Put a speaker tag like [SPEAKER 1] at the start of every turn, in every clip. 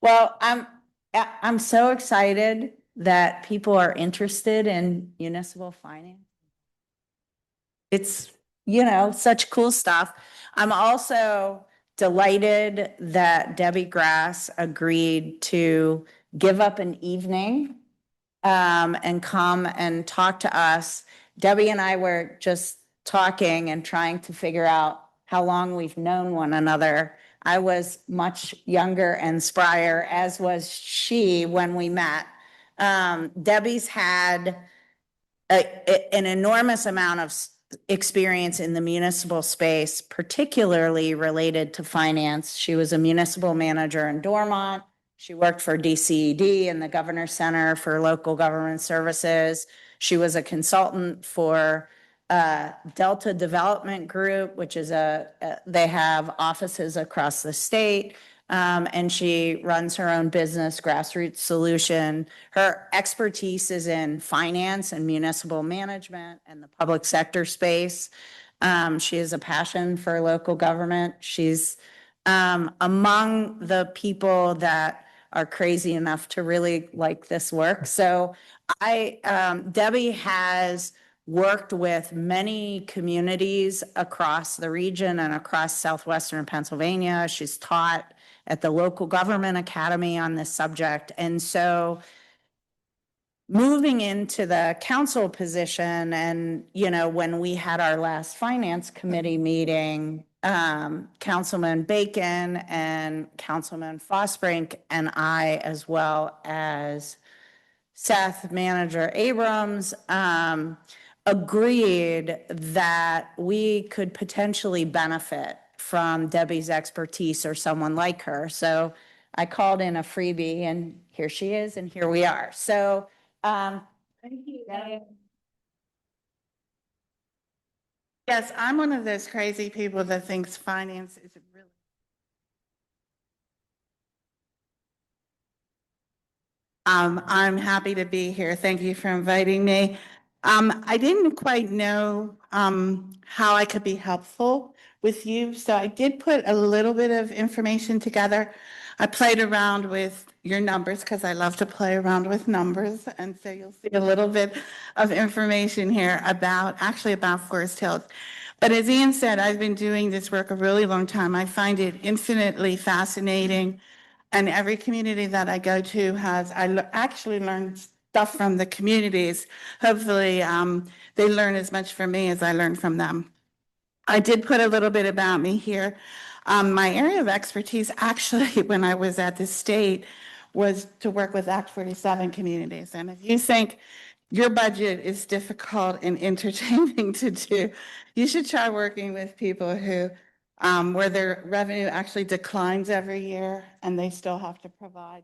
[SPEAKER 1] Well, I'm so excited that people are interested in municipal finance. It's, such cool stuff. I'm also delighted that Debbie Grass agreed to give up an evening and come and talk to us. Debbie and I were just talking and trying to figure out how long we've known one another. I was much younger and sprier, as was she when we met. Debbie's had an enormous amount of experience in the municipal space, particularly related to finance. She was a municipal manager in Dormont. She worked for DCED and the Governor's Center for Local Government Services. She was a consultant for Delta Development Group, which is they have offices across the state. And she runs her own business, Grassroots Solution. Her expertise is in finance and municipal management and the public sector space. She has a passion for local government. She's among the people that are crazy enough to really like this work. So Debbie has worked with many communities across the region and across southwestern Pennsylvania. She's taught at the local government academy on this subject. And so moving into the council position and, when we had our last finance committee meeting, Councilman Bacon and Councilman Fosbrink and I, as well as Seth Manager Abrams, agreed that we could potentially benefit from Debbie's expertise or someone like her. So I called in a freebie and here she is and here we are. So thank you.
[SPEAKER 2] Yes, I'm one of those crazy people that thinks finance is really. I'm happy to be here. Thank you for inviting me. I didn't quite know how I could be helpful with you, so I did put a little bit of information together. I played around with your numbers because I love to play around with numbers, and so you'll see a little bit of information here about Forest Hills. But as Ian said, I've been doing this work a really long time. I find it infinitely fascinating. And every community that I go to actually learn stuff from the communities. Hopefully, they learn as much from me as I learn from them. I did put a little bit about me here. My area of expertise, actually, when I was at the state, was to work with Act 47 communities. And if you think your budget is difficult and entertaining to do, you should try working with people who where their revenue actually declines every year and they still have to provide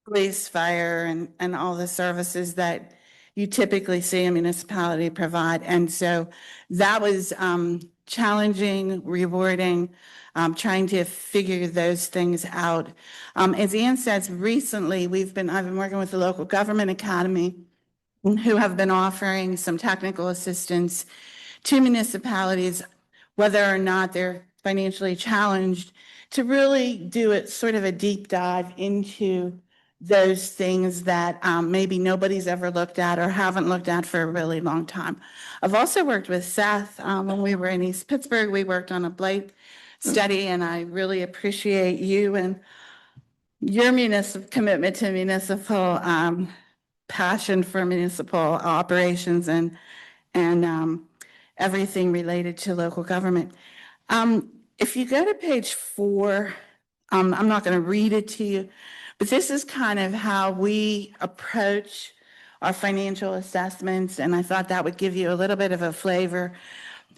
[SPEAKER 2] police, fire, and all the services that you typically see a municipality provide. And so that was challenging, rewarding, trying to figure those things out. As Ian says, recently I've been working with the Local Government Academy, who have been offering some technical assistance to municipalities, whether or not they're financially challenged, to really do it sort of a deep dive into those things that maybe nobody's ever looked at or haven't looked at for a really long time. I've also worked with Seth when we were in East Pittsburgh. We worked on a blight study, and I really appreciate you and your commitment to municipal passion for municipal operations and everything related to local government. If you go to page 4, I'm not going to read it to you, but this is kind of how we approach our financial assessments, and I thought that would give you a little bit of a flavor.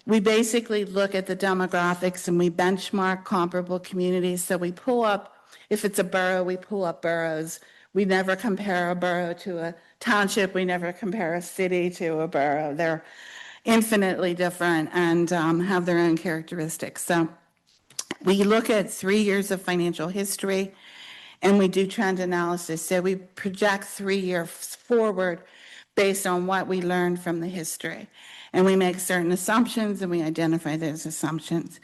[SPEAKER 2] We basically look at the demographics and we benchmark comparable communities. So we pull up, if it's a borough, we pull up boroughs. We never compare a borough to a township. We never compare a city to a borough. They're infinitely different and have their own characteristics. So we look at 3 years of financial history and we do trend analysis. So we project 3 years forward based on what we learned from the history. And we make certain assumptions and we identify those assumptions.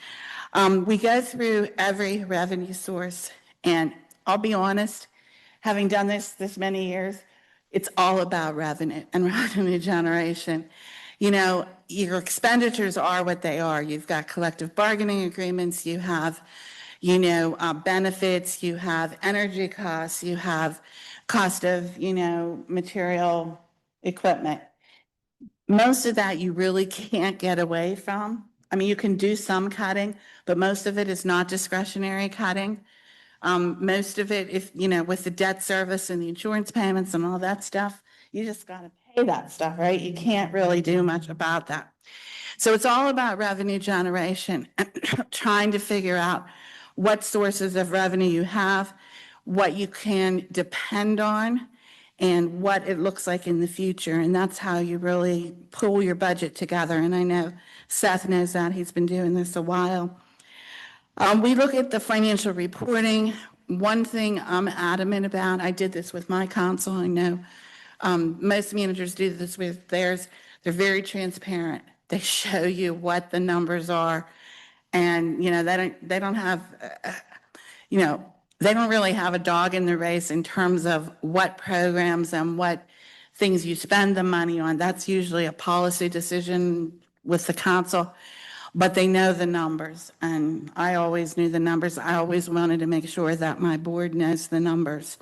[SPEAKER 2] We go through every revenue source and I'll be honest, having done this many years, it's all about revenue and revenue generation. You know, your expenditures are what they are. You've got collective bargaining agreements, you have, you know, benefits, you have energy costs, you have cost of, you know, material equipment. Most of that you really can't get away from. I mean, you can do some cutting, but most of it is not discretionary cutting. Most of it, if, you know, with the debt service and the insurance payments and all that stuff, you just got to pay that stuff, right? You can't really do much about that. So it's all about revenue generation, trying to figure out what sources of revenue you have, what you can depend on, and what it looks like in the future. And that's how you really pull your budget together. And I know Seth knows that. He's been doing this a while. We look at the financial reporting. One thing I'm adamant about, I did this with my council, I know most managers do this with theirs, they're very transparent. They show you what the numbers are, and, you know, they don't have, you know, they don't really have a dog in the race in terms of what programs and what things you spend the money on. That's usually a policy decision with the council. But they know the numbers, and I always knew the numbers. I always wanted to make sure that my board knows the numbers.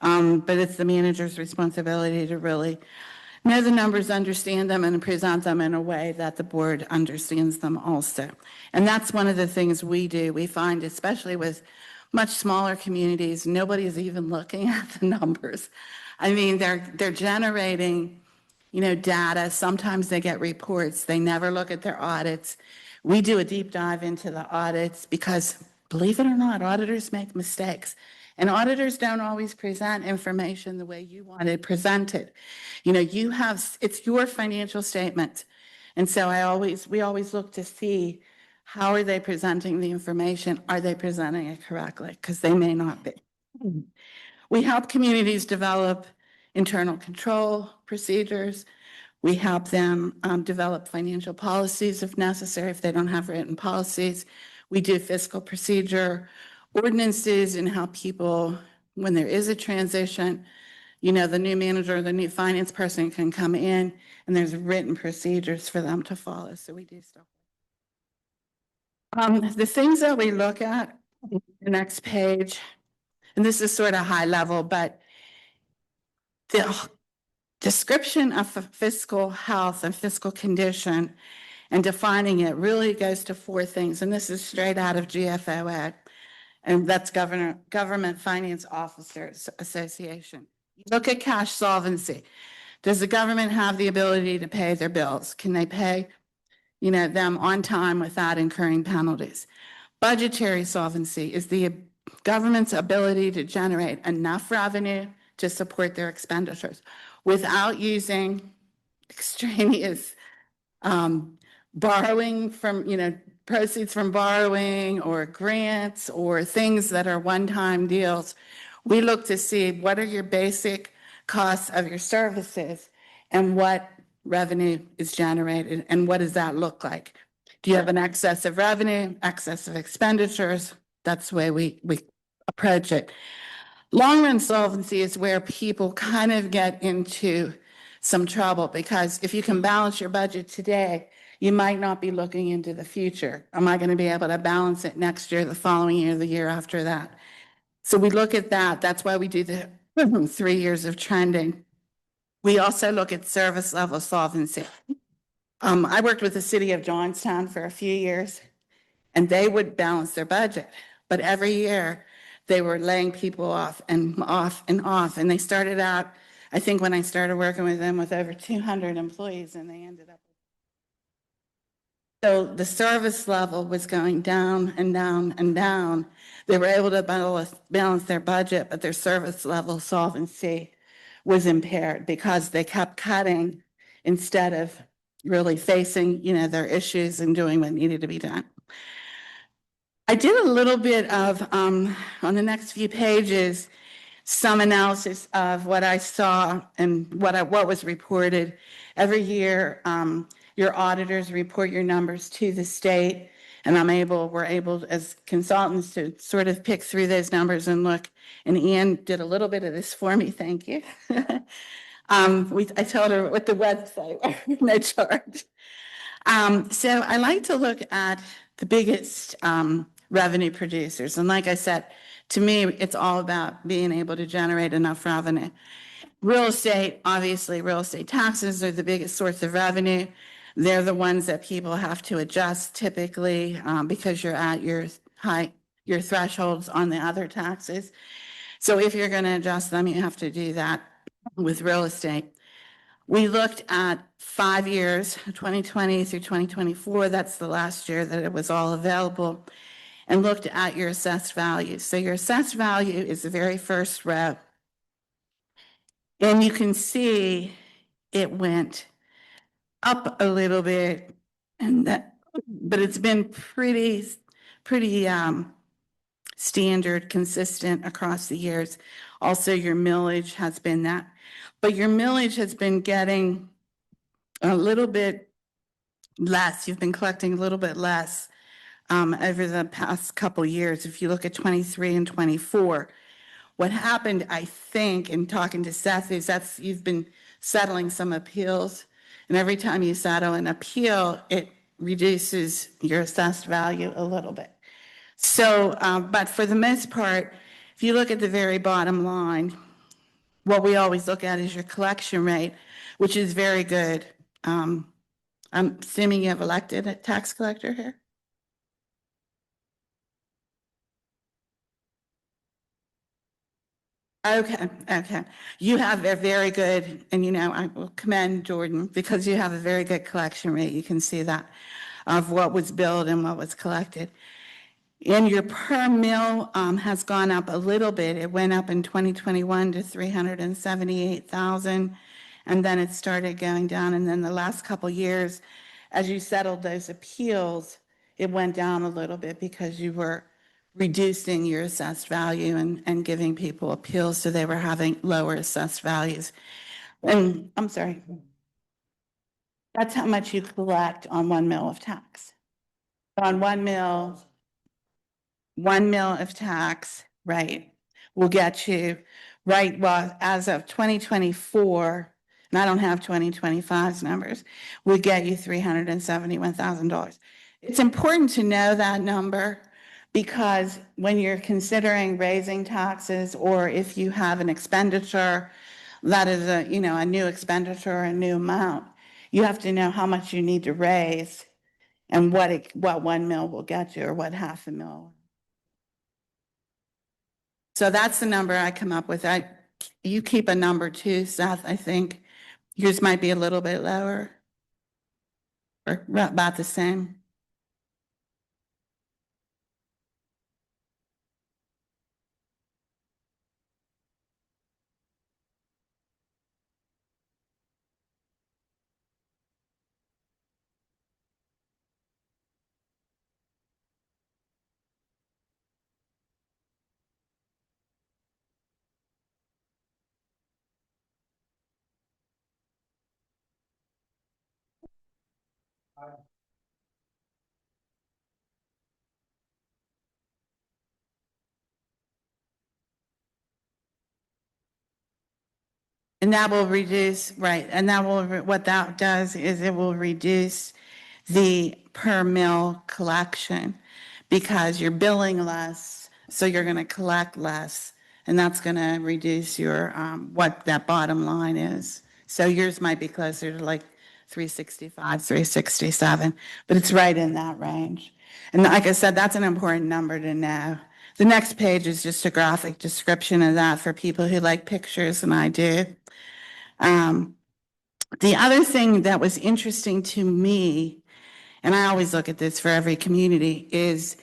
[SPEAKER 2] But it's the manager's responsibility to really know the numbers, understand them, and present them in a way that the board understands them also. And that's one of the things we do. We find, especially with much smaller communities, nobody's even looking at the numbers. I mean, they're generating, you know, data. Sometimes they get reports. They never look at their audits. We do a deep dive into the audits because, believe it or not, auditors make mistakes. And auditors don't always present information the way you want it presented. You know, you have, it's your financial statement. And so we always look to see how are they presenting the information? Are they presenting it correctly? Because they may not be. We help communities develop internal control procedures. We help them develop financial policies if necessary, if they don't have written policies. We do fiscal procedure ordinances and help people, when there is a transition, you know, the new manager or the new finance person can come in and there's written procedures for them to follow. So we do stuff. The things that we look at, the next page, and this is sort of high level, but the description of fiscal health and fiscal condition and defining it really goes to 4 things. And this is straight out of GFOA, and that's Government Finance Officers Association. Look at cash solvency. Does the government have the ability to pay their bills? Can they pay, you know, them on time without incurring penalties? Budgetary solvency is the government's ability to generate enough revenue to support their expenditures without using extraneous borrowing from, you know, proceeds from borrowing or grants or things that are one-time deals. We look to see what are your basic costs of your services and what revenue is generated and what does that look like? Do you have an excess of revenue, excess of expenditures? That's the way we approach it. Long-run solvency is where people kind of get into some trouble because if you can balance your budget today, you might not be looking into the future. Am I going to be able to balance it next year, the following year, the year after that? So we look at that. That's why we do the 3 years of trending. We also look at service level solvency. I worked with the city of Johnstown for a few years, and they would balance their budget. But every year, they were laying people off and off and off. And they started out, I think when I started working with them, with over 200 employees, and they ended up. So the service level was going down and down and down. They were able to balance their budget, but their service level solvency was impaired because they kept cutting instead of really facing, you know, their issues and doing what needed to be done. I did a little bit of, on the next few pages, some analysis of what I saw and what was reported. Every year, your auditors report your numbers to the state. we're able as consultants to sort of pick through those numbers and look, and Ian did a little bit of this for me, thank you. I told her with the website, no charge. So I like to look at the biggest revenue producers. And like I said, to me, it's all about being able to generate enough revenue. Real estate, obviously, real estate taxes are the biggest source of revenue. They're the ones that people have to adjust typically because you're at your thresholds on the other taxes. So if you're going to adjust them, you have to do that with real estate. We looked at 5 years, 2020 through 2024. That's the last year that it was all available, and looked at your assessed value. So your assessed value is the very first row. And you can see it went up a little bit, and but it's been pretty standard, consistent across the years. Also, your millage has been that, but your millage has been getting a little bit less. You've been collecting a little bit less over the past couple years. If you look at 23 and 24, what happened, I think, in talking to Seth, is you've been settling some appeals, and every time you settle an appeal, it reduces your assessed value a little bit. So, but for the most part, if you look at the very bottom line, what we always look at is your collection rate, which is very good. I'm assuming you have elected a tax collector here? Okay. You have a very good, and I will commend Jordan because you have a very good collection rate. You can see that of what was billed and what was collected. And your per mill has gone up a little bit. It went up in 2021 to 378,000, and then it started going down. And then the last couple years, as you settled those appeals, it went down a little bit because you were reducing your assessed value and giving people appeals, so they were having lower assessed values. And I'm sorry, that's how much you collect on 1 mil of tax. On 1 mil of tax, right, will get you, right, well, as of 2024, and I don't have 2025's numbers, will get you $371,000. It's important to know that number because when you're considering raising taxes, or if you have an expenditure that is a new expenditure, a new amount, you have to know how much you need to raise and what 1 mil will get you, or what half a mil. So that's the number I come up with. You keep a number too, Seth. I think yours might be a little bit lower or about the same. And that will reduce, right, and what that does is it will reduce the per mill collection because you're billing less, so you're going to collect less, and that's going to reduce your, what that bottom line is. So yours might be closer to like 365, 367, but it's right in that range. And like I said, that's an important number to know. The next page is just a graphic description of that for people who like pictures, and I do. The other thing that was interesting to me, and I always look at this for every community, is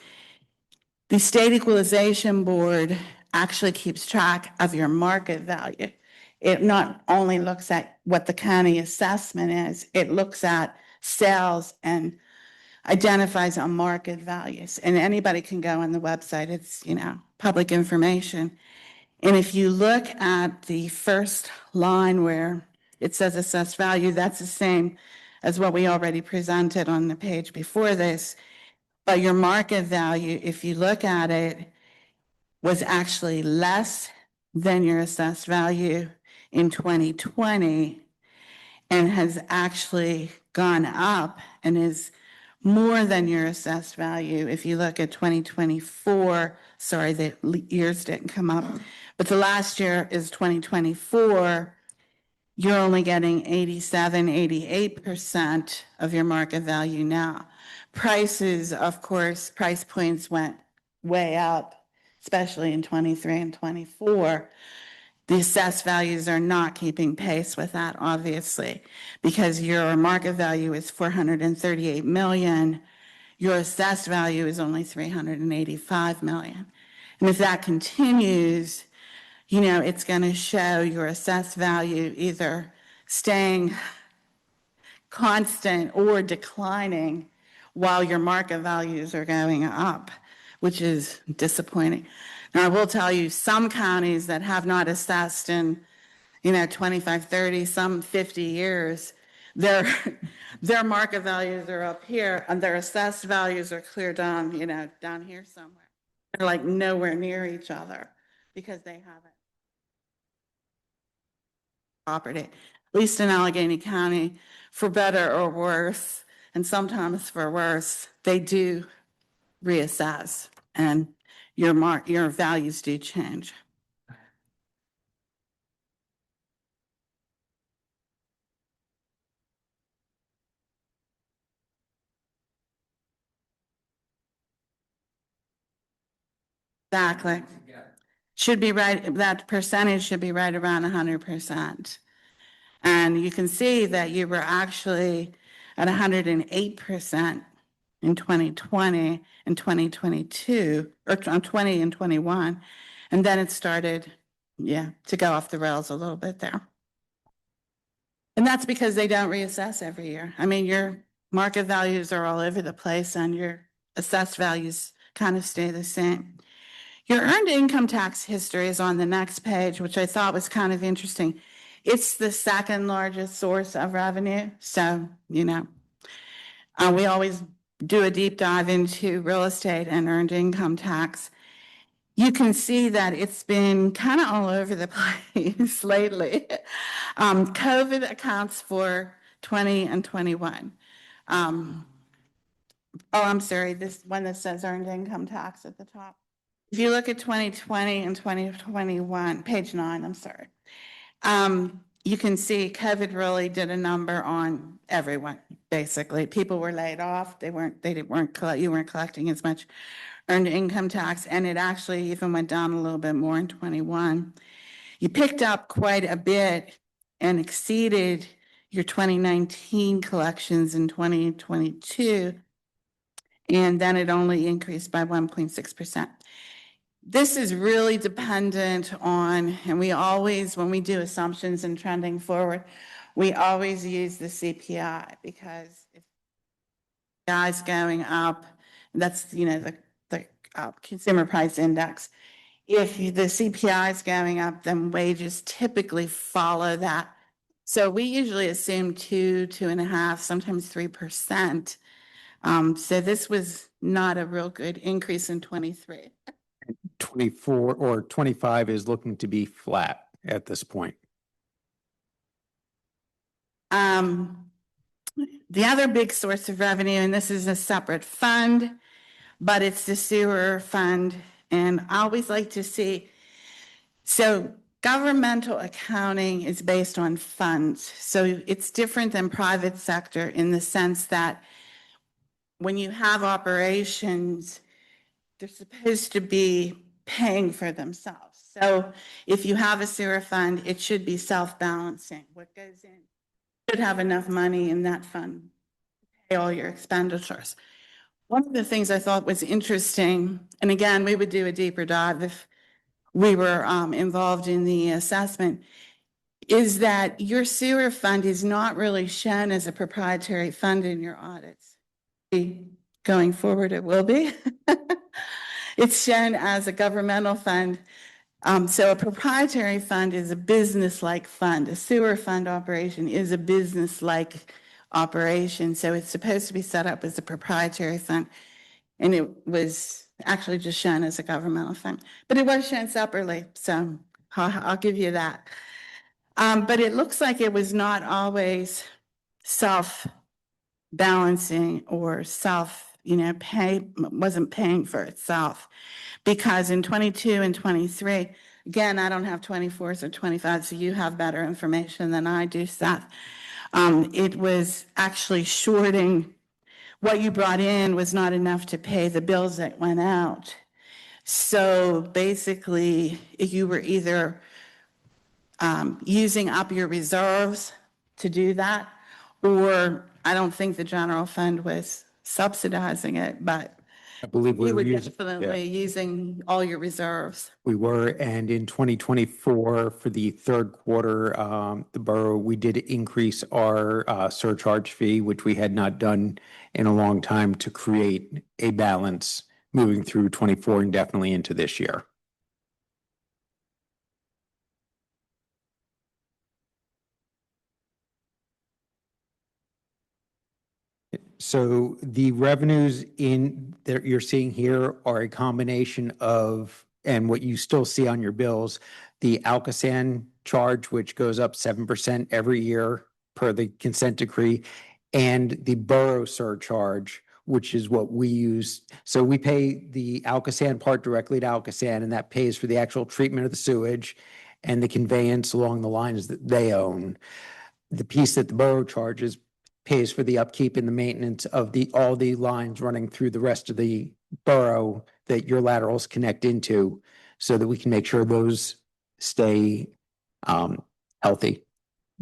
[SPEAKER 2] the state equalization board actually keeps track of your market value. It not only looks at what the county assessment is, it looks at sales and identifies on market values. And anybody can go on the website. It's, public information. And if you look at the first line where it says assessed value, that's the same as what we already presented on the page before this. but your market value, if you look at it, was actually less than your assessed value in 2020 and has actually gone up and is more than your assessed value. If you look at 2024, sorry, the years didn't come up, but the last year is 2024, you're only getting 87, 88% of your market value now. Prices, of course, price points went way up, especially in 23 and 24. The assessed values are not keeping pace with that, obviously, because your market value is 438 million. Your assessed value is only 385 million. And if that continues, you know, it's going to show your assessed value either staying constant or declining while your market values are going up, which is disappointing. Now, I will tell you, some counties that have not assessed in, 25, 30, some 50 years, their market values are up here and their assessed values are clear down, down here somewhere. They're like nowhere near each other because they haven't property, at least in Allegheny County, for better or worse, and sometimes for worse, they do reassess and your values do change. Exactly. Should be right, that percentage should be right around 100%. And you can see that you were actually at 108% in 2020 and 2022, or 20 and 21. And then it started, to go off the rails a little bit there. And that's because they don't reassess every year. I mean, your market values are all over the place and your assessed values kind of stay the same. Your earned income tax history is on the next page, which I thought was kind of interesting. It's the second largest source of revenue. So, we always do a deep dive into real estate and earned income tax. You can see that it's been kind of all over the place lately. COVID accounts for 20 and 21. I'm sorry, this one that says earned income tax at the top. If you look at 2020 and 2021, page 9, I'm sorry. You can see COVID really did a number on everyone, basically. People were laid off. You weren't collecting as much earned income tax, and it actually even went down a little bit more in 21. You picked up quite a bit and exceeded your 2019 collections in 2022, and then it only increased by 1.6%. This is really dependent on, and we always, when we do assumptions and trending forward, we always use the CPI because if CPI is going up, that's, the consumer price index. If the CPI is going up, then wages typically follow that. So we usually assume 2.5%, sometimes 3%. So this was not a real good increase in 23.
[SPEAKER 3] 24 or 25 is looking to be flat at this point.
[SPEAKER 2] The other big source of revenue, and this is a separate fund, but it's the sewer fund. And I always like to see, so governmental accounting is based on funds. So it's different than private sector in the sense that when you have operations, they're supposed to be paying for themselves. So if you have a sewer fund, it should be self-balancing. What goes in should have enough money in that fund to pay all your expenditures. One of the things I thought was interesting, and again, we would do a deeper dive if we were involved in the assessment, is that your sewer fund is not really shown as a proprietary fund in your audits. Going forward, it will be. It's shown as a governmental fund. So a proprietary fund is a business-like fund. A sewer fund operation is a business-like operation. So it's supposed to be set up as a proprietary fund. and it was actually just shown as a governmental fund, but it was shown separately, so I'll give you that. But it looks like it was not always self-balancing or wasn't paying for itself. Because in 22 and 23, again, I don't have 24s or 25s, so you have better information than I do, Seth. It was actually shorting. What you brought in was not enough to pay the bills that went out. So basically, you were either using up your reserves to do that, or I don't think the general fund was subsidizing it, but
[SPEAKER 3] I believe we
[SPEAKER 2] you
[SPEAKER 3] were
[SPEAKER 2] were
[SPEAKER 3] using,
[SPEAKER 2] definitely using all your reserves.
[SPEAKER 3] we were, and in 2024, for the third quarter, the borough, we did increase our surcharge fee, which we had not done in a long time, to create a balance moving through 24 and definitely into this year. So the revenues in that you're seeing here are a combination of, and what you still see on your bills, the Alcosan charge, which goes up 7% every year per the consent decree, and the borough surcharge, which is what we use. So we pay the Alcosan part directly to Alcosan, and that pays for the actual treatment of the sewage and the conveyance along the lines that they own. The piece that the borough charges pays for the upkeep and the maintenance of all the lines running through the rest of the borough that your laterals connect into, so that we can make sure those stay healthy,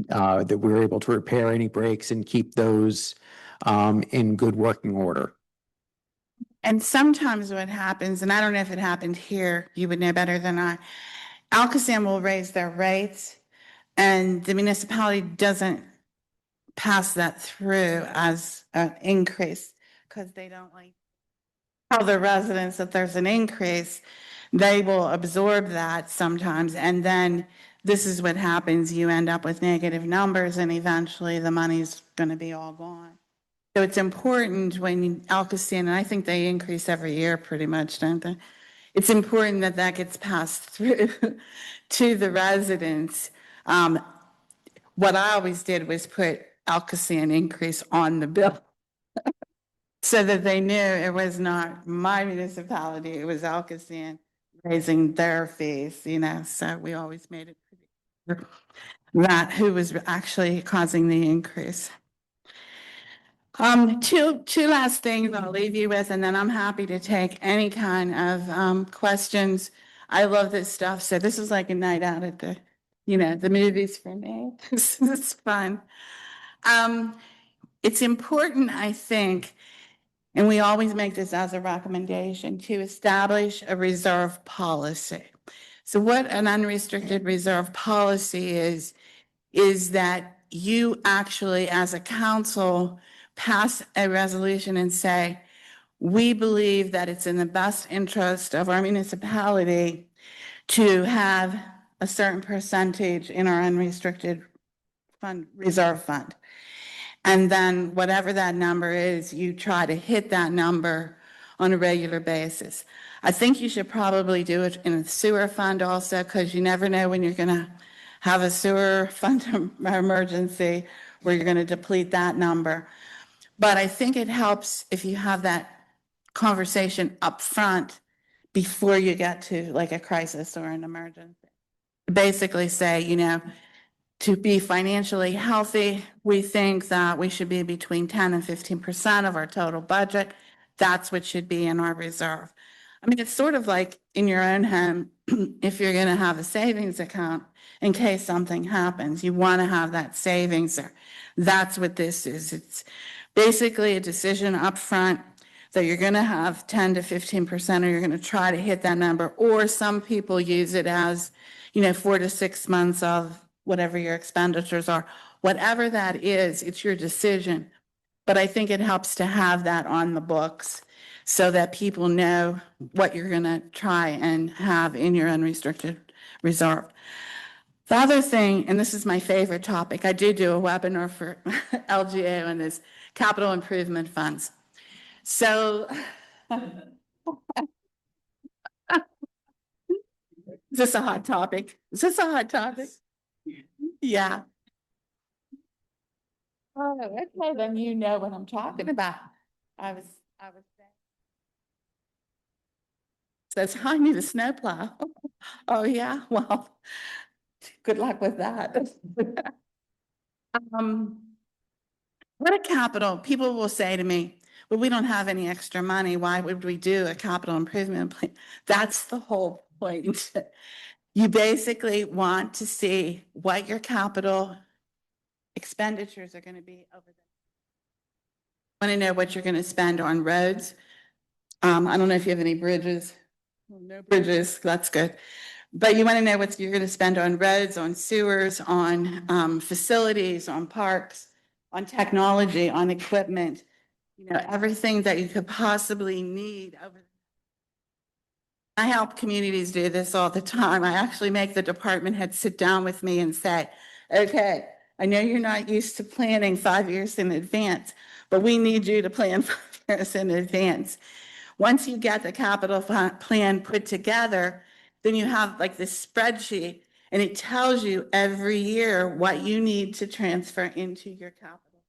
[SPEAKER 3] that we're able to repair any breaks and keep those in good working order.
[SPEAKER 2] And sometimes what happens, and I don't know if it happened here, you would know better than I, Alcosan will raise their rates and the municipality doesn't pass that through as an increase because they don't like tell the residents that there's an increase. They will absorb that sometimes, and then this is what happens. You end up with negative numbers, and eventually the money's going to be all gone. So it's important when Alcosan, and I think they increase every year pretty much, don't they? It's important that that gets passed through to the residents. What I always did was put Alcosan increase on the bill so that they knew it was not my municipality, it was Alcosan raising their fees, so we always made it pretty clear that who was actually causing the increase. Two last things I'll leave you with, and then I'm happy to take any kind of questions. I love this stuff, so this is like a night out at the movies for me. This is fun. It's important, I think, and we always make this as a recommendation, to establish a reserve policy. So what an unrestricted reserve policy is that you actually, as a council, pass a resolution and say, we believe that it's in the best interest of our municipality to have a certain percentage in our unrestricted fund, reserve fund. And then whatever that number is, you try to hit that number on a regular basis. I think you should probably do it in a sewer fund also, because you never know when you're going to have a sewer fund emergency where you're going to deplete that number. But I think it helps if you have that conversation up front before you get to like a crisis or an emergency. Basically say, to be financially healthy, we think that we should be between 10 and 15% of our total budget. That's what should be in our reserve. I mean, it's sort of like in your own home, if you're going to have a savings account in case something happens, you want to have that savings there. That's what this is. It's basically a decision up front that you're going to have 10 to 15%, or you're going to try to hit that number. Or some people use it as, 4 to 6 months of whatever your expenditures are. Whatever that is, it's your decision. But I think it helps to have that on the books so that people know what you're going to try and have in your unrestricted reserve. The other thing, and this is my favorite topic, I do a webinar for LGA on this, capital improvement funds. So Is this a hot topic? Is this a hot topic? Yeah. Oh, okay, then you know what I'm talking about. I was saying. Says, I need a snowplow. Oh, yeah, well, good luck with that. Um, what a capital, people will say to me, well, we don't have any extra money. Why would we do a capital improvement plan? That's the whole point. You basically want to see what your capital expenditures are going to be over the. Want to know what you're going to spend on roads. I don't know if you have any bridges. No bridges, that's good. But you want to know what you're going to spend on roads, on sewers, on facilities, on parks, on technology, on equipment, everything that you could possibly need over. I help communities do this all the time. I actually make the department head sit down with me and say, okay, I know you're not used to planning 5 years in advance, but we need you to plan 5 years in advance. Once you get the capital plan put together, then you have like this spreadsheet and it tells you every year what you need to transfer into your capital.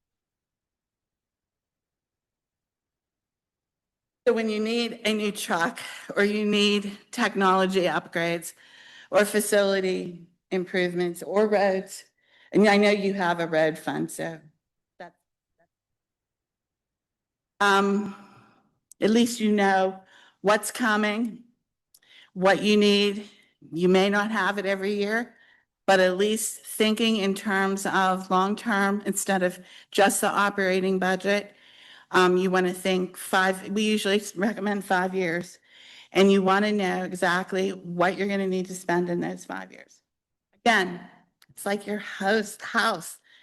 [SPEAKER 2] So when you need a new truck or you need technology upgrades or facility improvements or roads, and I know you have a road fund, so that's at least you know what's coming, what you need. You may not have it every year, but at least thinking in terms of long-term instead of just the operating budget. You want to think we usually recommend 5 years, and you want to know exactly what you're going to need to spend in those 5 years. Again, it's like your house.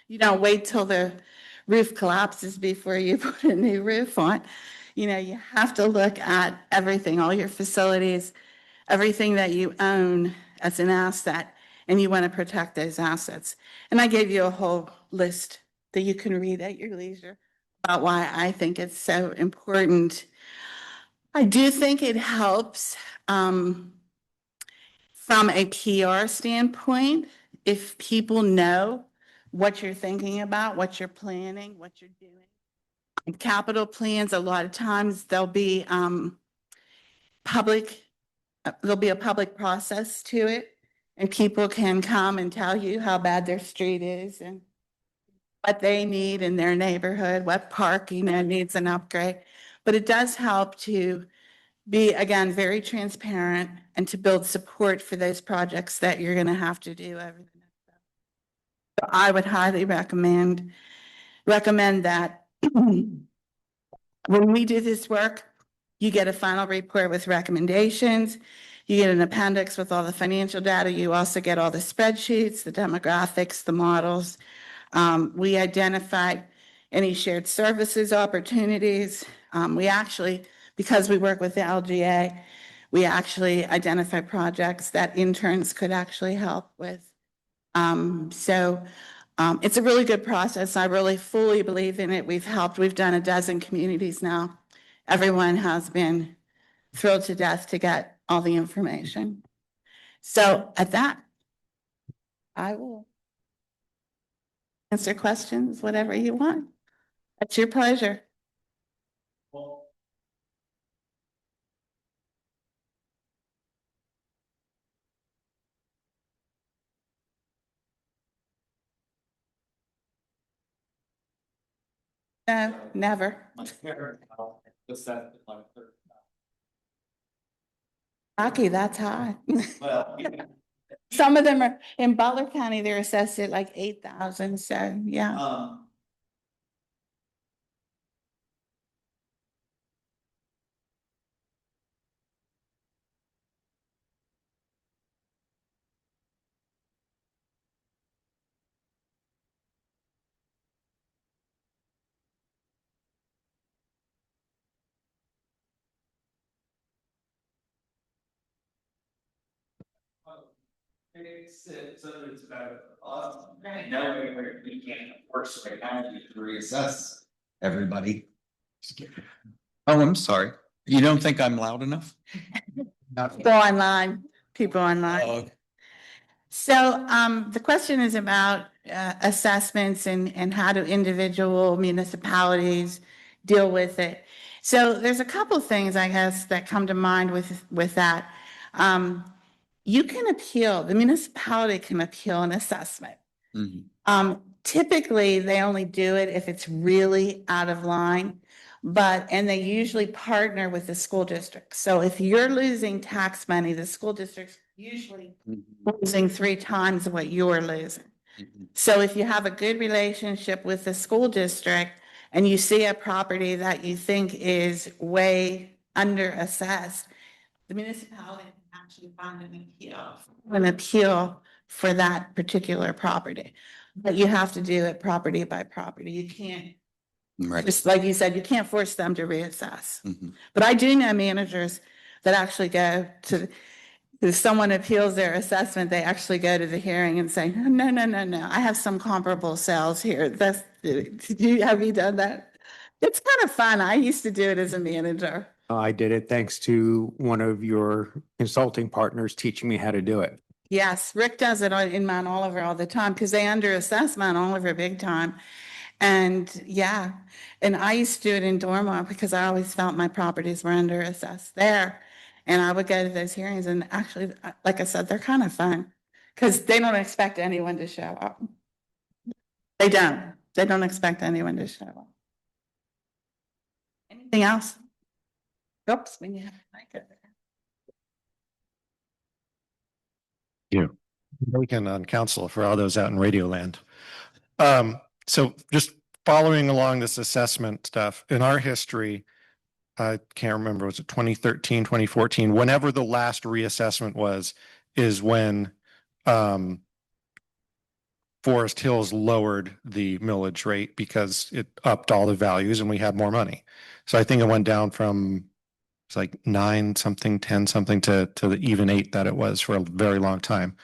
[SPEAKER 2] You don't wait till the roof collapses before you put a new roof on. You have to look at everything, all your facilities, everything that you own as an asset, and you want to protect those assets. And I gave you a whole list that you can read at your leisure about why I think it's so important. I do think it helps from a PR standpoint if people know what you're thinking about, what you're planning, what you're doing. Capital plans, a lot of times there'll be there'll be a public process to it, and people can come and tell you how bad their street is and what they need in their neighborhood, what park, needs an upgrade. But it does help to be, again, very transparent and to build support for those projects that you're going to have to do over the next. So I would highly recommend that when we do this work, you get a final report with recommendations. You get an appendix with all the financial data. You also get all the spreadsheets, the demographics, the models. We identified any shared services opportunities. We actually, because we work with the LGA, we actually identify projects that interns could actually help with. It's a really good process. I really fully believe in it. We've done a dozen communities now. Everyone has been thrilled to death to get all the information. So at that, I will answer questions, whatever you want. It's your pleasure. No, never. Rocky, that's high. Some of them are in Butler County, they're assessed at like 8,000. So yeah.
[SPEAKER 4] It's about knowing where we can't force right now to reassess everybody. Oh, I'm sorry.
[SPEAKER 5] You don't think I'm loud enough?
[SPEAKER 2] People online.
[SPEAKER 5] Oh,
[SPEAKER 2] So the question is about assessments and how do individual municipalities deal with it? So there's a couple things, I guess, that come to mind with that. You can appeal, the municipality can appeal an assessment.
[SPEAKER 5] mhm.
[SPEAKER 2] Typically, they only do it if it's really out of line, and they usually partner with the school district. So if you're losing tax money, the school district's usually losing 3 times what you're losing.
[SPEAKER 5] Mhm.
[SPEAKER 2] So if you have a good relationship with the school district and you see a property that you think is way under assessed, the municipality can actually find an appeal for that particular property. But you have to do it property by property. You can't,
[SPEAKER 5] Right.
[SPEAKER 2] just like you said, you can't force them to reassess.
[SPEAKER 5] Mhm.
[SPEAKER 2] But I do know managers that actually go to, if someone appeals their assessment, they actually go to the hearing and say, no, no, no, no, I have some comparable sales here. Have you done that? It's kind of fun. I used to do it as a manager.
[SPEAKER 3] I did it thanks to one of your consulting partners teaching me how to do it.
[SPEAKER 2] Yes, Rick does it in Mount Oliver all the time because they underassess Mount Oliver big time. And yeah, and I used to do it in Dormont because I always felt my properties were underassessed there. And I would go to those hearings and actually, like I said, they're kind of fun because they don't expect anyone to show up. They don't expect anyone to show up. Anything else? Oops, when you have a mic over there.
[SPEAKER 6] Bacon on council for all those out in Radio Land. So just following along this assessment stuff, in our history, I can't remember, was it 2013, 2014, whenever the last reassessment was, is when Forest Hills lowered the millage rate because it upped all the values and we had more money. So I think it went down from, it's like 9 something, 10 something to the even 8 that it was for a very long time.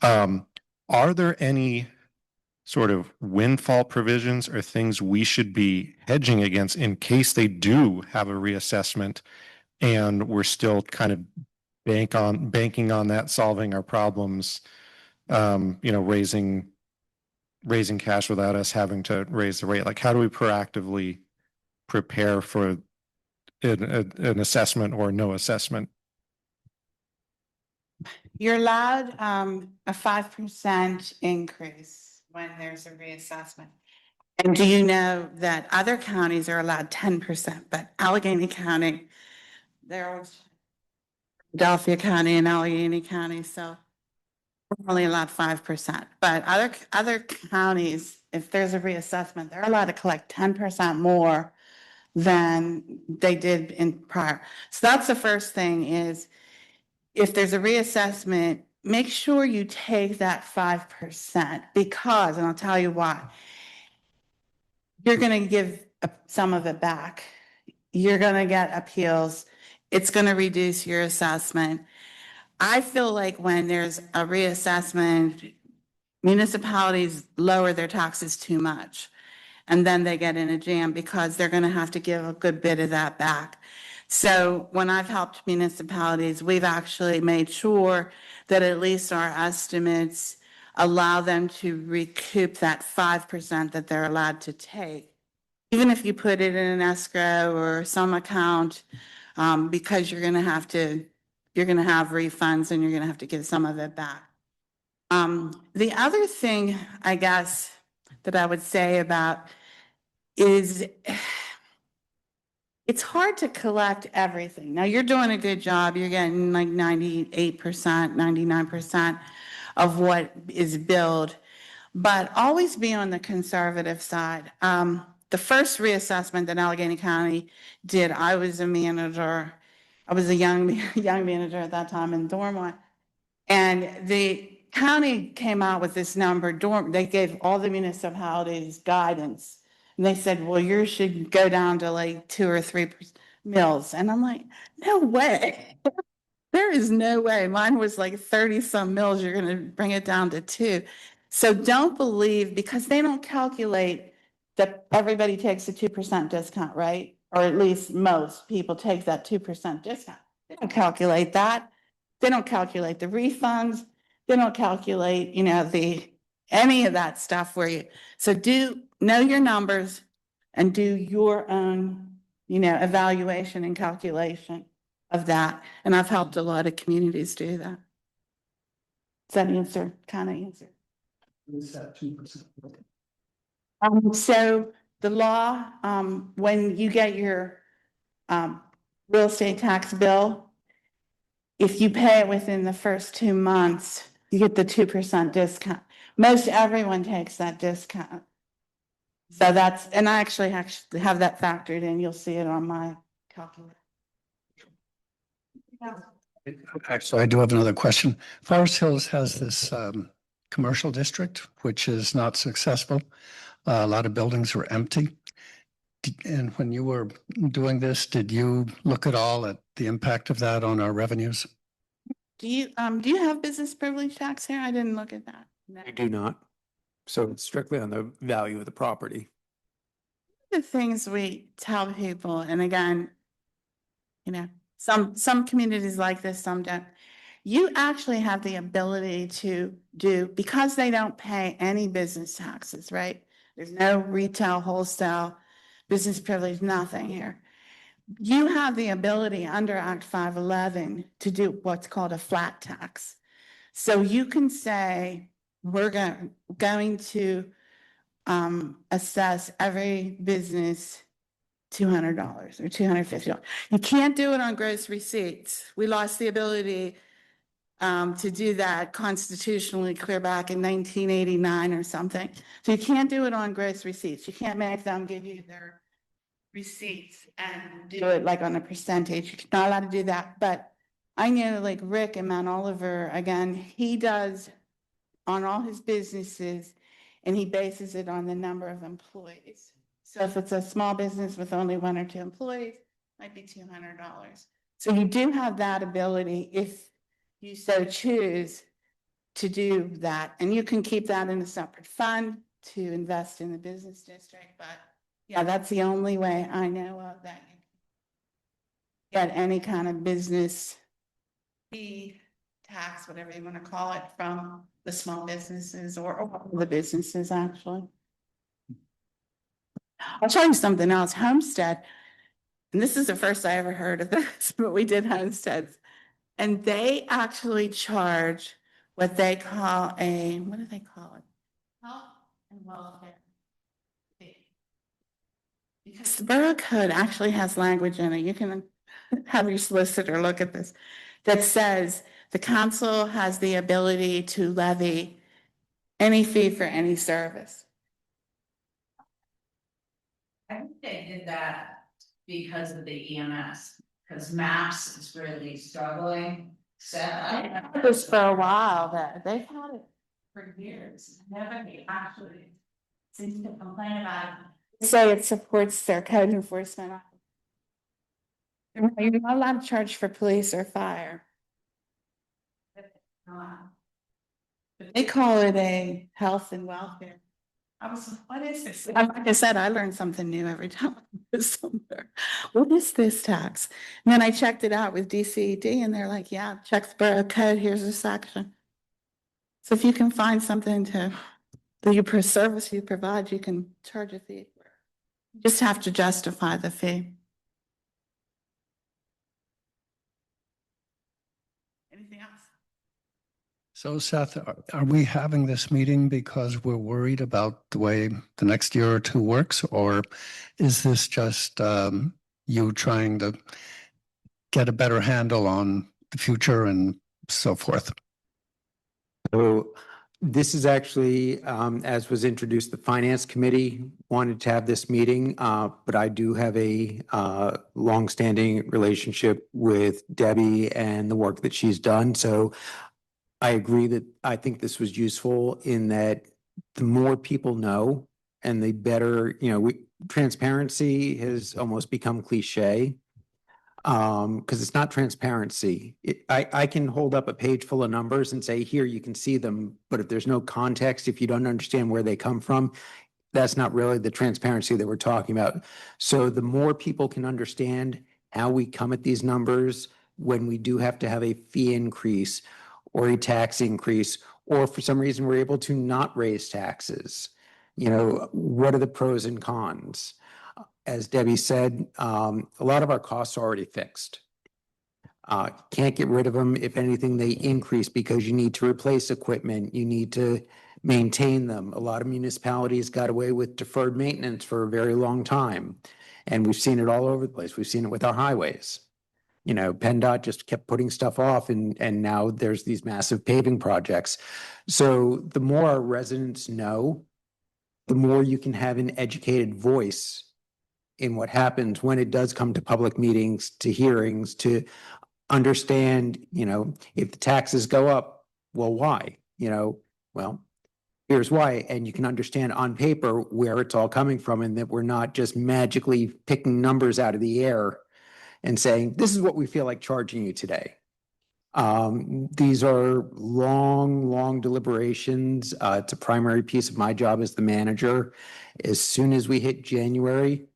[SPEAKER 6] Are there any sort of windfall provisions or things we should be hedging against in case they do have a reassessment and we're still kind of banking on that solving our problems, raising cash without us having to raise the rate? Like, how do we proactively prepare for an assessment or no assessment?
[SPEAKER 2] You're allowed a 5% increase when there's a reassessment. And do you know that other counties are allowed 10%, but Allegheny County, there's Philadelphia County and Allegheny County, so we're only allowed 5%. But other counties, if there's a reassessment, they're allowed to collect 10% more than they did in prior. So that's the first thing is, if there's a reassessment, make sure you take that 5% because, and I'll tell you why. You're going to give some of it back. You're going to get appeals. It's going to reduce your assessment. I feel like when there's a reassessment, municipalities lower their taxes too much. And then they get in a jam because they're going to have to give a good bit of that back. So when I've helped municipalities, we've actually made sure that at least our estimates allow them to recoup that 5% that they're allowed to take. Even if you put it in an escrow or some account, because you're going to have refunds and you're going to have to give some of it back. The other thing, I guess, that I would say about is it's hard to collect everything. Now, you're doing a good job. You're getting like 98%, 99% of what is billed, but always be on the conservative side. The first reassessment that Allegheny County did, I was a manager. I was a young manager at that time in Dormont. And the county came out with this number. They gave all the municipalities guidance. And they said, well, yours should go down to like 2 or 3 mills. And I'm like, no way. There is no way. Mine was like 30 some mills. You're going to bring it down to 2. So don't believe, because they don't calculate that everybody takes a 2% discount, right? or at least most people take that 2% discount. They don't calculate that. They don't calculate the refunds. They don't calculate, any of that stuff for you. So know your numbers and do your own, evaluation and calculation of that. And I've helped a lot of communities do that. Does that answer, kind of answer?
[SPEAKER 7] Is that 2%?
[SPEAKER 2] So the law, when you get your, real estate tax bill, if you pay it within the first 2 months, you get the 2% discount. Most everyone takes that discount. So and I actually have that factored in. You'll see it on my calculator.
[SPEAKER 7] Actually, I do have another question. Forest Hills has this commercial district, which is not successful. A lot of buildings are empty. And when you were doing this, did you look at all at the impact of that on our revenues?
[SPEAKER 2] Do you have business privilege tax here? I didn't look at that. No.
[SPEAKER 3] I do not. So it's strictly on the value of the property.
[SPEAKER 2] The things we tell people, and again, some communities like this, some don't. You actually have the ability to because they don't pay any business taxes, right? There's no retail, wholesale, business privilege, nothing here. You have the ability under Act 511 to do what's called a flat tax. So you can say, we're going to assess every business $200 or $250. You can't do it on gross receipts. We lost the ability to do that constitutionally clear back in 1989 or something. So you can't do it on gross receipts. You can't make them give you their receipts and do it like on a percentage. You're not allowed to do that. But I know like Rick in Mount Oliver, again, he does on all his businesses and he bases it on the number of employees. So if it's a small business with only 1 or 2 employees, it might be $200. So you do have that ability if you so choose to do that. And you can keep that in a separate fund to invest in the business district. But yeah, that's the only way I know of that you can get any kind of business fee, tax, whatever you want to call it, from the small businesses or the businesses actually. I'll show you something else. Homestead, and this is the first I ever heard of this, but we did homesteads. And they actually charge what they call what do they call it? Health and welfare fee. Because the borough code actually has language in it. You can have your solicitor look at this that says the council has the ability to levy any fee for any service.
[SPEAKER 8] I think they did that because of the EMS, because MAPS is really struggling. So
[SPEAKER 2] I've had this for a while, that they've had it for years. Nobody actually seems to complain about it. They say it supports their code enforcement. You're not allowed to charge for police or fire. But they call it a health and welfare. I was like, what is this? Like I said, I learned something new every time I go somewhere. What is this tax? And then I checked it out with DCED and they're like, yeah, check the borough code, here's a section. So if you can find something the service you provide, you can charge a fee. You just have to justify the fee. Anything else?
[SPEAKER 7] So Seth, are we having this meeting because we're worried about the way the next year or two works? Or is this just you trying to get a better handle on the future and so forth?
[SPEAKER 3] So this is actually, as was introduced, the Finance Committee wanted to have this meeting, but I do have a longstanding relationship with Debbie and the work that she's done. So I agree that I think this was useful in that the more people know and the better, transparency has almost become cliche. Because it's not transparency. I can hold up a page full of numbers and say, here, you can see them. But if there's no context, if you don't understand where they come from, that's not really the transparency that we're talking about. So the more people can understand how we come at these numbers, when we do have to have a fee increase or a tax increase, or for some reason we're able to not raise taxes, what are the pros and cons? As Debbie said, a lot of our costs are already fixed. Can't get rid of them. If anything, they increase because you need to replace equipment, you need to maintain them. A lot of municipalities got away with deferred maintenance for a very long time. And we've seen it all over the place. We've seen it with our highways. PennDOT just kept putting stuff off and now there's these massive paving projects. So the more our residents know, the more you can have an educated voice in what happens when it does come to public meetings, to hearings, to understand, if the taxes go up, well, why? Well, here's why. And you can understand on paper where it's all coming from and that we're not just magically picking numbers out of the air and saying, this is what we feel like charging you today. These are long deliberations. It's a primary piece of my job as the manager. As soon as we hit January,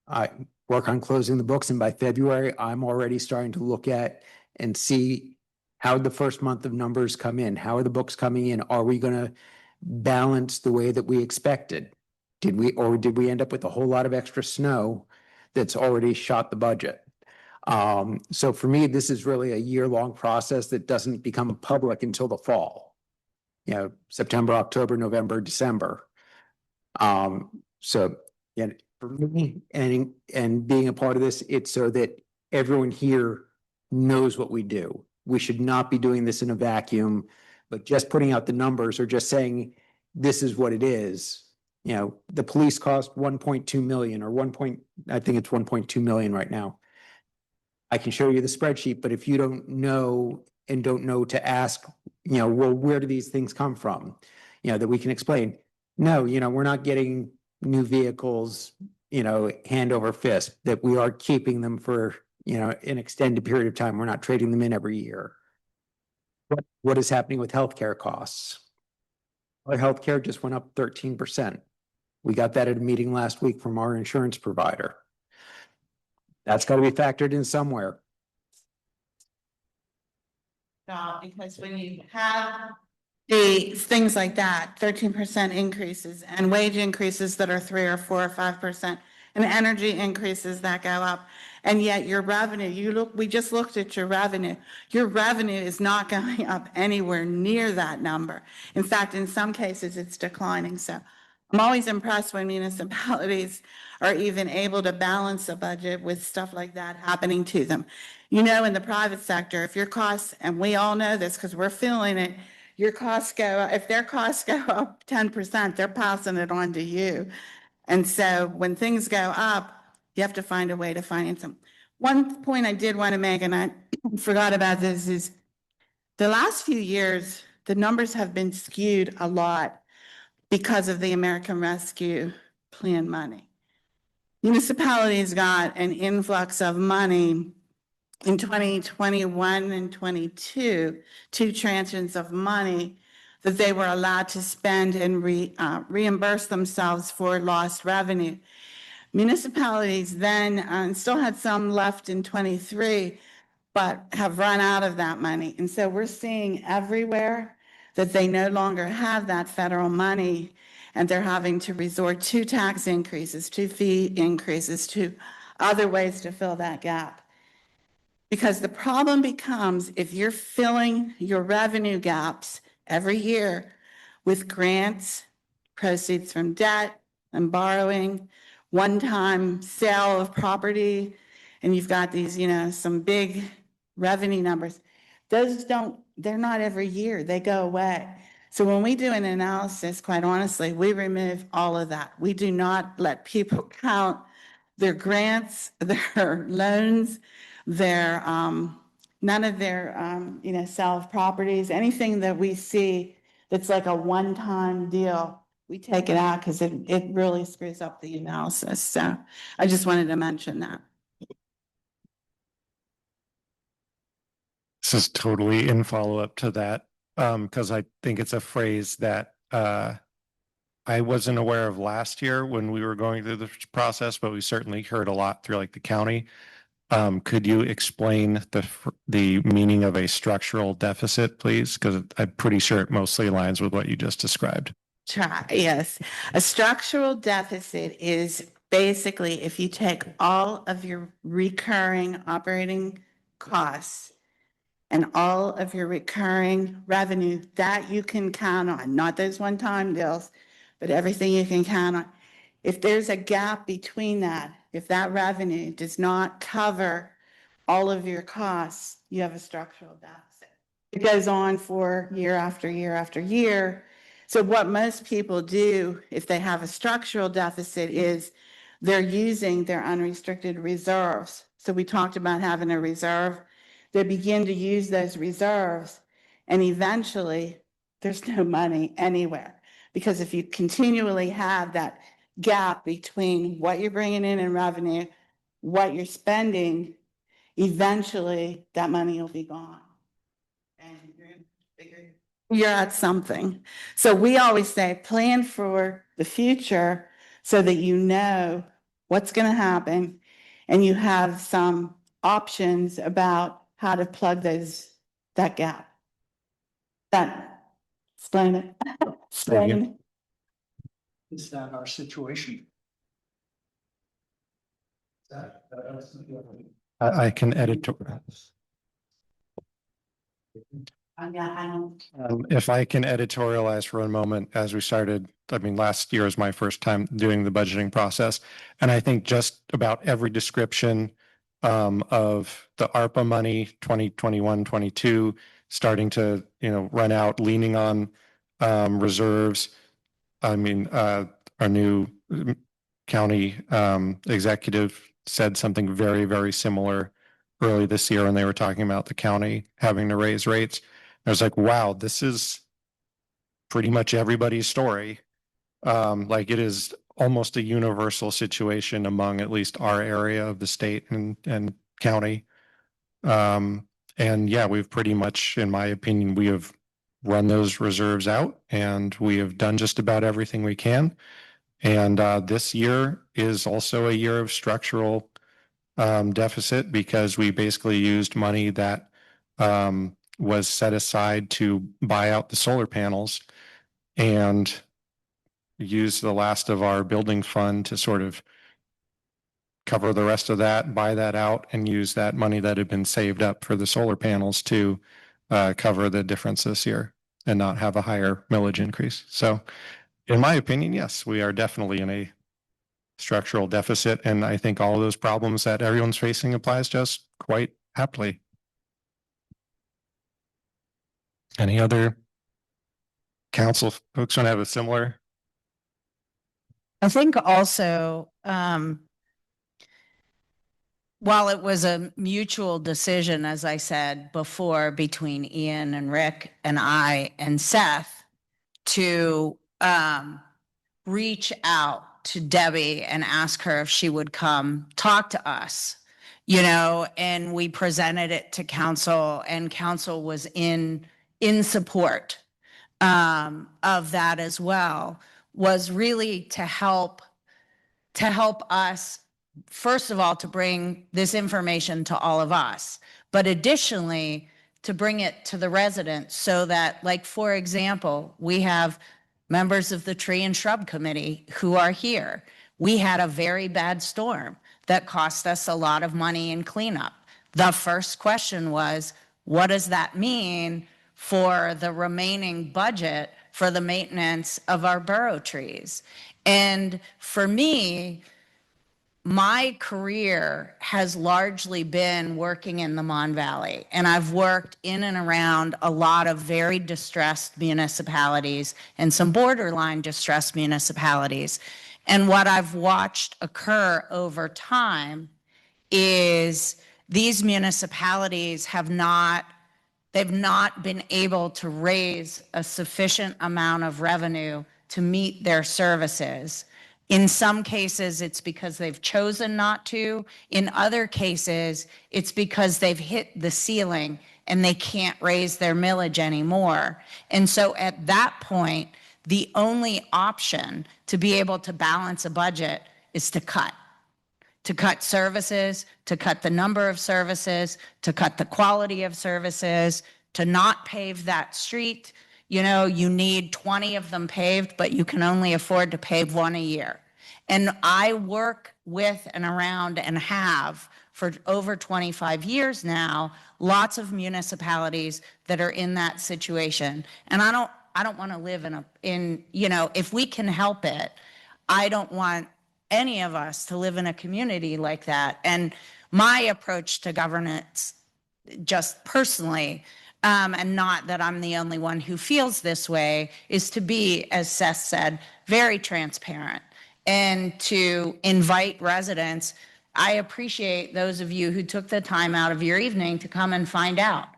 [SPEAKER 3] I work on closing the books, and by February, I'm already starting to look at and see how the first month of numbers come in. How are the books coming in? Are we going to balance the way that we expected? Did we end up with a whole lot of extra snow that's already shot the budget? So for me, this is really a year-long process that doesn't become public until the fall. September, October, November, December. So yeah, for me and being a part of this, it's so that everyone here knows what we do. We should not be doing this in a vacuum, but just putting out the numbers or just saying this is what it is. The police cost 1.2 million or I think it's 1.2 million right now. I can show you the spreadsheet, but if you don't know to ask, well, where do these things come from? That we can explain. No, we're not getting new vehicles, hand over fist, that we are keeping them for, an extended period of time. We're not trading them in every year. What is happening with healthcare costs? Our healthcare just went up 13%. We got that at a meeting last week from our insurance provider. That's got to be factored in somewhere.
[SPEAKER 2] Because when you have the things like that, 13% increases and wage increases that are 3 or 4 or 5%, and energy increases that go up, and yet your revenue, we just looked at your revenue. Your revenue is not going up anywhere near that number. In fact, in some cases, it's declining. So I'm always impressed when municipalities are even able to balance a budget with stuff like that happening to them. In the private sector, if your costs, and we all know this because we're feeling it, if their costs go up 10%, they're passing it on to you. And so when things go up, you have to find a way to finance them. One point I did want to make, and I forgot about this, is the last few years, the numbers have been skewed a lot because of the American Rescue Plan money. Municipalities got an influx of money in 2021 and 22, 2 tranches of money that they were allowed to spend and reimburse themselves for lost revenue. Municipalities then still had some left in 23, but have run out of that money. And so we're seeing everywhere that they no longer have that federal money, and they're having to resort to tax increases, to fee increases, to other ways to fill that gap. Because the problem becomes, if you're filling your revenue gaps every year with grants, proceeds from debt and borrowing, one-time sale of property, and you've got these, some big revenue numbers, they're not every year, they go away. So when we do an analysis, quite honestly, we remove all of that. We do not let people count their grants, their loans, their none of their sale of properties, anything that we see that's like a one-time deal, we take it out because it really screws up the analysis. So I just wanted to mention that.
[SPEAKER 6] This is totally in follow-up to that, because I think it's a phrase that I wasn't aware of last year when we were going through the process, but we certainly heard a lot through like the county. Could you explain the meaning of a structural deficit, please? Because I'm pretty sure it mostly aligns with what you just described.
[SPEAKER 2] Try, yes. A structural deficit is basically if you take all of your recurring operating costs and all of your recurring revenue that you can count on, not those one-time deals, but everything you can count on. If there's a gap between that, if that revenue does not cover all of your costs, you have a structural deficit. It goes on for year after year after year. So what most people do if they have a structural deficit is they're using their unrestricted reserves. So we talked about having a reserve. They begin to use those reserves and eventually there's no money anywhere. Because if you continually have that gap between what you're bringing in revenue, what you're spending, eventually that money will be gone. And you're at something. So we always say, plan for the future so that you know what's going to happen and you have some options about how to plug that gap. Explain it. Explain it.
[SPEAKER 7] Is that our situation?
[SPEAKER 6] I can edit. If I can editorialize for a moment, as we started, I mean, last year is my first time doing the budgeting process. And I think just about every description of the ARPA money, 2021, 22, starting to, run out, leaning on reserves. I mean, our new county executive said something very, very similar early this year when they were talking about the county having to raise rates. I was like, wow, this is pretty much everybody's story. Like it is almost a universal situation among at least our area of the state and county. And yeah, we've pretty much, in my opinion, we have run those reserves out and we have done just about everything we can. And this year is also a year of structural deficit because we basically used money that was set aside to buy out the solar panels and use the last of our building fund to sort of cover the rest of that, buy that out, and use that money that had been saved up for the solar panels to cover the difference this year and not have a higher millage increase. So in my opinion, yes, we are definitely in a structural deficit. And I think all of those problems that everyone's facing applies to us quite aptly. Any other council folks want to have a similar?
[SPEAKER 1] I think also, while it was a mutual decision, as I said before, between Ian and Rick and I and Seth to reach out to Debbie and ask her if she would come talk to us, and we presented it to council and council was in support of that as well, was really to help us, first of all, to bring this information to all of us, but additionally to bring it to the residents so that, like, for example, we have members of the Tree and Shrub Committee who are here. We had a very bad storm that cost us a lot of money in cleanup. The first question was, what does that mean for the remaining budget for the maintenance of our borough trees? And for me, my career has largely been working in the Mon Valley, and I've worked in and around a lot of very distressed municipalities and some borderline distressed municipalities. And what I've watched occur over time is these municipalities they've not been able to raise a sufficient amount of revenue to meet their services. In some cases, it's because they've chosen not to. In other cases, it's because they've hit the ceiling and they can't raise their millage anymore. And so at that point, the only option to be able to balance a budget is to cut services, to cut the number of services, to cut the quality of services, to not pave that street. You know, you need 20 of them paved, but you can only afford to pave one a year. And I work with and around and have for over 25 years now, lots of municipalities that are in that situation. And I don't want to live you know, if we can help it, I don't want any of us to live in a community like that. And my approach to governance, just personally, and not that I'm the only one who feels this way, is to be, as Seth said, very transparent and to invite residents. I appreciate those of you who took the time out of your evening to come and find out.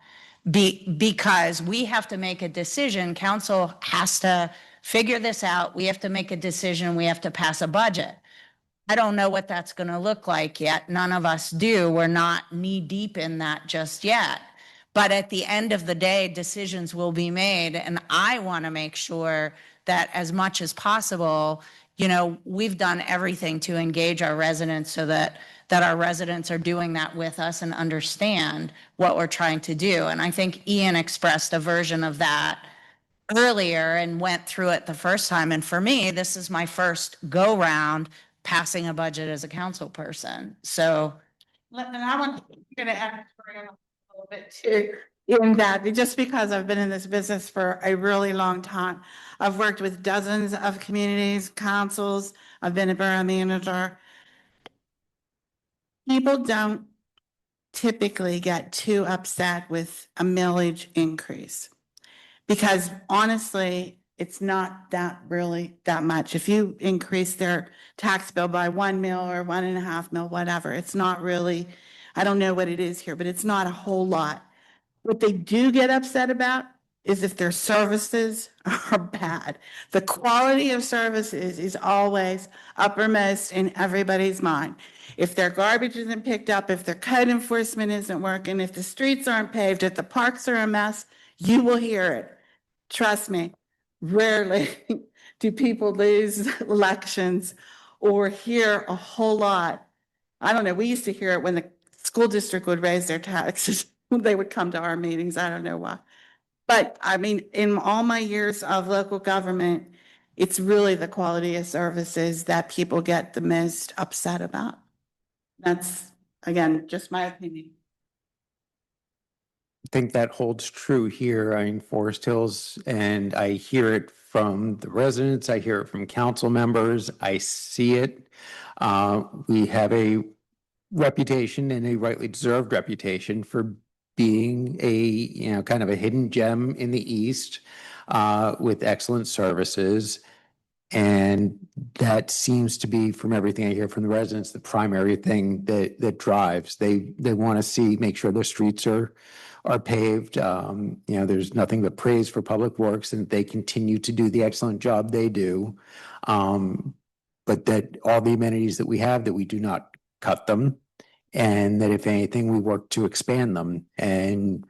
[SPEAKER 1] Because we have to make a decision. Council has to figure this out. We have to make a decision. We have to pass a budget. I don't know what that's going to look like yet. None of us do. We're not knee deep in that just yet. But at the end of the day, decisions will be made. And I want to make sure that as much as possible, you know, we've done everything to engage our residents so that our residents are doing that with us and understand what we're trying to do. And I think Ian expressed a version of that earlier and went through it the first time. And for me, this is my first go round passing a budget as a council person. So.
[SPEAKER 2] And I want to add a little bit too, in that just because I've been in this business for a really long time, I've worked with dozens of communities, councils, I've been a borough manager. People don't typically get too upset with a millage increase because honestly, it's not that much. If you increase their tax bill by 1 mil or 1.5 mil, whatever, it's not really, I don't know what it is here, but it's not a whole lot. What they do get upset about is if their services are bad. The quality of services is always uppermost in everybody's mind. If their garbage isn't picked up, if their code enforcement isn't working, if the streets aren't paved, if the parks are a mess, you will hear it. Trust me, rarely do people lose elections or hear a whole lot. I don't know, we used to hear it when the school district would raise their taxes. They would come to our meetings. I don't know why. But I mean, in all my years of local government, it's really the quality of services that people get the most upset about. That's, again, just my opinion.
[SPEAKER 3] I think that holds true here in Forest Hills, and I hear it from the residents. I hear it from council members. I see it. We have a reputation, and a rightly deserved reputation, for being a, you know, kind of a hidden gem in the East with excellent services. And that seems to be, from everything I hear from the residents, the primary thing that drives. They want to make sure their streets are paved. You know, there's nothing but praise for Public Works, and they continue to do the excellent job they do. But that all the amenities that we have, that we do not cut them, and that if anything, we work to expand them. And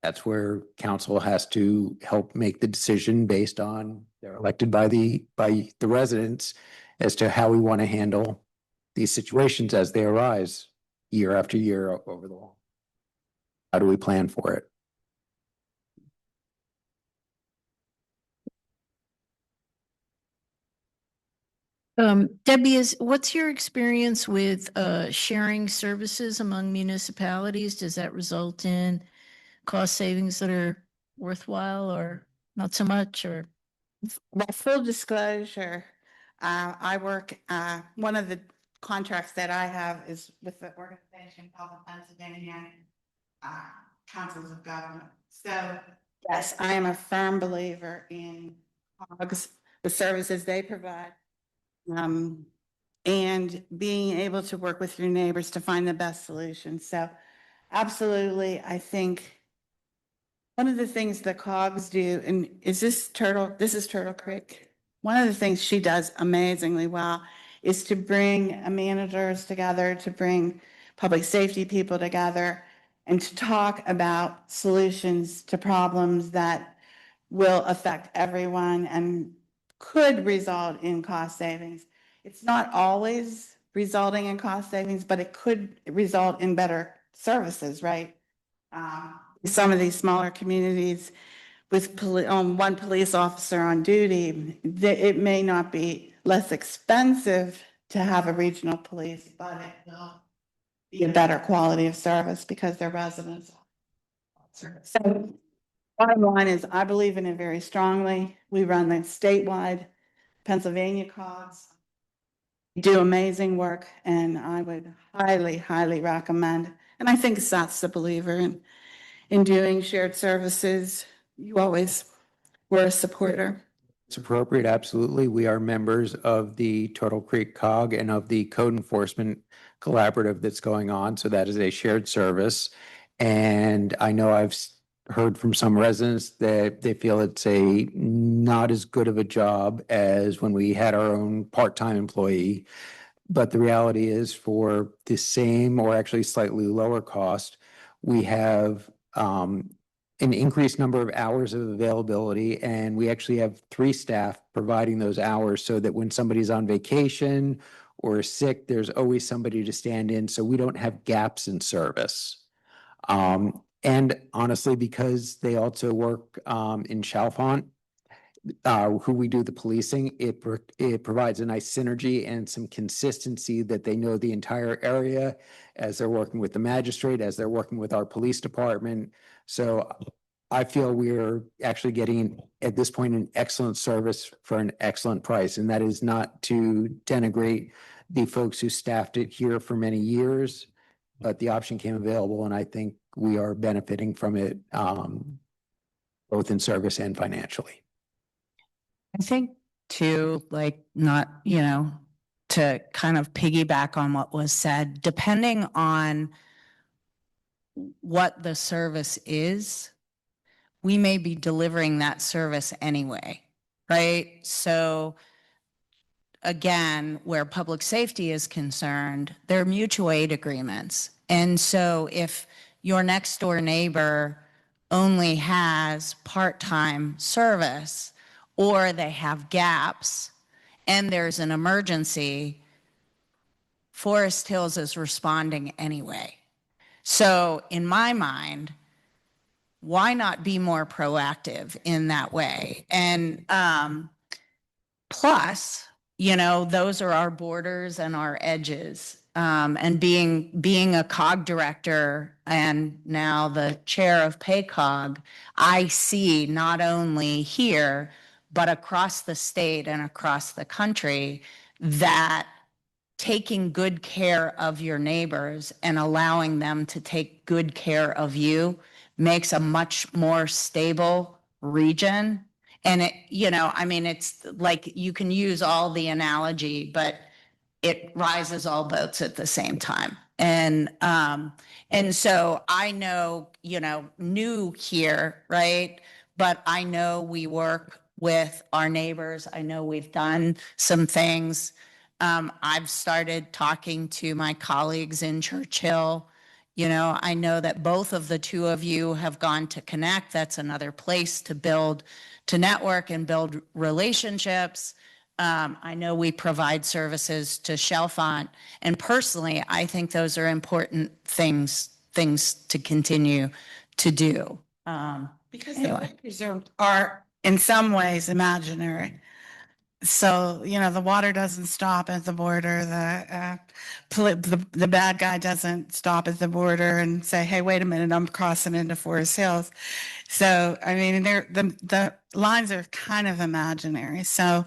[SPEAKER 3] that's where council has to help make the decision based on, they're elected by the residents, as to how we want to handle these situations as they arise year after year over the long. How do we plan for it?
[SPEAKER 9] Debbie, what's your experience with sharing services among municipalities? Does that result in cost savings that are worthwhile or not so much? Or
[SPEAKER 2] Well, full disclosure, I work, one of the contracts that I have is with the organization called the Pennsylvania Councils of Government. So yes, I am a firm believer in COGS, the services they provide. And being able to work with your neighbors to find the best solution. So absolutely, I think one of the things that COGS do, and this is Turtle Creek. One of the things she does amazingly well is to bring managers together, to bring public safety people together, and to talk about solutions to problems that will affect everyone and could result in cost savings. It's not always resulting in cost savings, but it could result in better services, right? Some of these smaller communities with one police officer on duty, it may not be less expensive to have a regional police, but it will be a better quality of service because their residents. So bottom line is, I believe in it very strongly. We run the statewide Pennsylvania COGS. Do amazing work, and I would highly, highly recommend. And I think Seth's a believer in doing shared services. You always were a supporter.
[SPEAKER 3] It's appropriate, absolutely. We are members of the Turtle Creek COG and of the Code Enforcement Collaborative that's going on. So that is a shared service. And I know I've heard from some residents that they feel it's a not as good of a job as when we had our own part-time employee. But the reality is, for the same or actually slightly lower cost, we have an increased number of hours of availability, and we actually have 3 staff providing those hours so that when somebody's on vacation or sick, there's always somebody to stand in, so we don't have gaps in service. And honestly, because they also work in Chalfont, who we do the policing, it provides a nice synergy and some consistency that they know the entire area as they're working with the magistrate, as they're working with our police department. So I feel we're actually getting, at this point, an excellent service for an excellent price. And that is not to denigrate the folks who staffed it here for many years, but the option came available, and I think we are benefiting from it, both in service and financially.
[SPEAKER 1] I think too, like, not, you know, to kind of piggyback on what was said, depending on what the service is, we may be delivering that service anyway, right? So again, where public safety is concerned, there are mutual aid agreements. And so if your next door neighbor only has part-time service, or they have gaps and there's an emergency, Forest Hills is responding anyway. So in my mind, why not be more proactive in that way? And plus, you know, those are our borders and our edges. And being a COG director and now the chair of PayCog, I see not only here, but across the state and across the country, that taking good care of your neighbors and allowing them to take good care of you makes a much more stable region. And it, you know, I mean, it's like you can use all the analogy, but it rises all boats at the same time. And so I know, you know, new here, right? But I know we work with our neighbors. I know we've done some things. I've started talking to my colleagues in Churchill. You know, I know that both of the two of you have gone to Connect. That's another place to build, to network and build relationships. I know we provide services to Chalfont. And personally, I think those are important things to continue to do.
[SPEAKER 2] Because
[SPEAKER 1] Anyway.
[SPEAKER 2] the reserves are in some ways imaginary. So, you know, the water doesn't stop at the border. The bad guy doesn't stop at the border and say, hey, wait a minute, I'm crossing into Forest Hills. So, I mean, the lines are kind of imaginary. So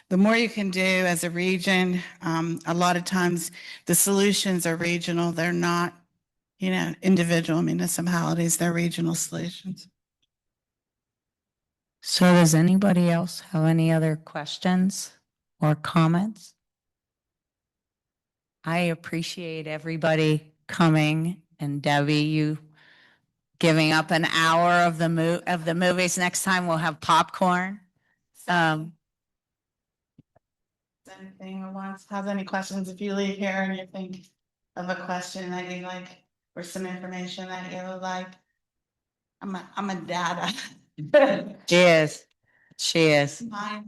[SPEAKER 2] the more you can do as a region, a lot of times the solutions are regional. They're not, you know, individual municipalities, they're regional solutions.
[SPEAKER 1] So does anybody else have any other questions or comments? I appreciate everybody coming, and Debbie, you giving up an hour of the movies. Next time we'll have popcorn.
[SPEAKER 2] Anything else? Have any questions? If you leave here and you think of a question that you like, or some information that you would like, I'm a data
[SPEAKER 1] She is. She is.
[SPEAKER 2] My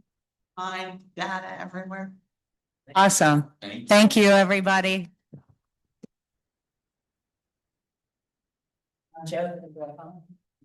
[SPEAKER 2] data everywhere.
[SPEAKER 1] Awesome. Thank you, everybody. Joe can go home.